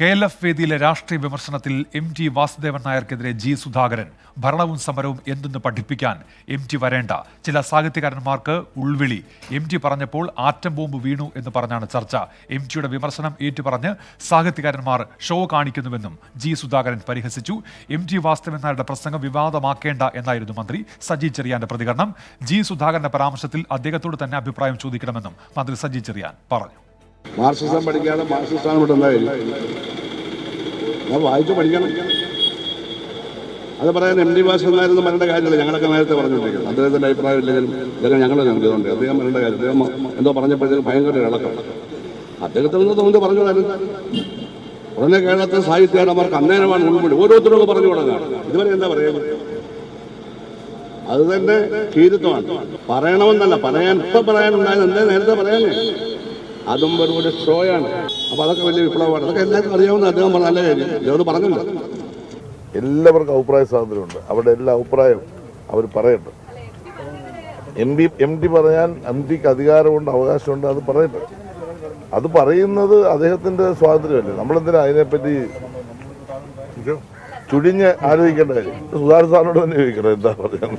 KLF വേദിയിലെ രാഷ്ട്രീയ വിമർശനത്തിൽ MT Vasudevan നായർക്കെതിരെ G Sudhakaran ഭരണവും സമരവും എന്തെന്ന് പഠിപ്പിക്കാൻ MT വരേണ്ട ചില സാഹിത്യകാരന്മാർക്ക് ഉൾവിളി MT പറഞ്ഞപ്പോൾ ആറ്റം ബോംബ് വീണു എന്ന് പറഞ്ഞാണ് ചർച്ച. MTയുടെ വിമർശനം ഏറ്റുപറഞ്ഞ് സാഹിത്യകാരന്മാർ ഷോ കാണിക്കുന്നുവെന്നും G സുധാകരൻ പരിഹസിച്ചു. MT വാസുദേവൻ നായരുടെ പ്രസംഗം വിവാദമാക്കേണ്ട എന്നായിരുന്നു മന്ത്രി സജി ചെറിയാന്റെ പ്രതികരണം. G സുധാകരന്റെ പരാമർശത്തിൽ അദ്ദേഹത്തോട് തന്നെ അഭിപ്രായം ചോദിക്കണമെന്നും മന്ത്രി സജി ചെറിയാൻ പറഞ്ഞു. മാർക്സിസം പഠിക്കാതെ മാർക്സിസ്റ്റാണ് ഇവിടെ ഉണ്ടായില്ല. ഞാൻ വായിച്ചു പഠിക്കണം. അത് പറയാൻ MT വാസുദേവൻ നായരെന്ന് പറയേണ്ട കാര്യമില്ല. ഞങ്ങളൊക്കെ നേരത്തെ പറഞ്ഞുകൊണ്ടിരിക്കുന്നത് അദ്ദേഹത്തിൻ്റെ അഭിപ്രായം ഇല്ലെങ്കിലും ഇദ്ദേഹം ഞങ്ങൾ നൽകിയതുകൊണ്ട് അദ്ദേഹം പറയേണ്ട കാര്യം. അദ്ദേഹം എന്തോ പറഞ്ഞപ്പോഴത്തേക്കും ഭയങ്കര ഇളക്കം അദ്ദേഹത്തിൽ നിന്ന് തോന്നി പറഞ്ഞു തരുന്നത്. ഉടനെ കേരളത്തിലെ സാഹിത്യകാരന്മാർക്ക് അന്നേരമാണ് മുൻപിൽ ഓരോരുത്തരും പറഞ്ഞു തുടങ്ങുകയാണ്. ഇതുവരെ എന്താ പറയുന്നത്? അത് തന്നെ കീരിത്വമാണ്. പറയണമെന്നല്ല, ഇപ്പം പറയാനുണ്ടായത് എന്താ നേരത്തെ പറയാനേ, അതും വെറും ഒരു ഷോയാണ്. അപ്പോൾ അതൊക്കെ വലിയ വിപ്ലവമാണ്. അതൊക്കെ എല്ലാവർക്കും അറിയാവുന്ന അദ്ദേഹം പറഞ്ഞ നല്ല കാര്യം. ഇദ്ദേഹം പറഞ്ഞില്ല. എല്ലാവർക്കും അഭിപ്രായ സ്വാതന്ത്ര്യമുണ്ട്. അവരുടെ എല്ലാ അഭിപ്രായവും അവർ പറയട്ടെ. MT പറയാൻ MTക്ക് അധികാരമുണ്ട്, അവകാശമുണ്ട്. അത് പറയട്ടെ. അത് പറയുന്നത് അദ്ദേഹത്തിൻ്റെ സ്വാതന്ത്ര്യമല്ലേ. നമ്മളെന്തിനാ അതിനെപ്പറ്റി ചുഴിഞ്ഞ് ആലോചിക്കേണ്ട കാര്യം? സുധാകരൻ സാറിനോട് തന്നെ ചോദിക്കണം എന്താ പറയാൻ.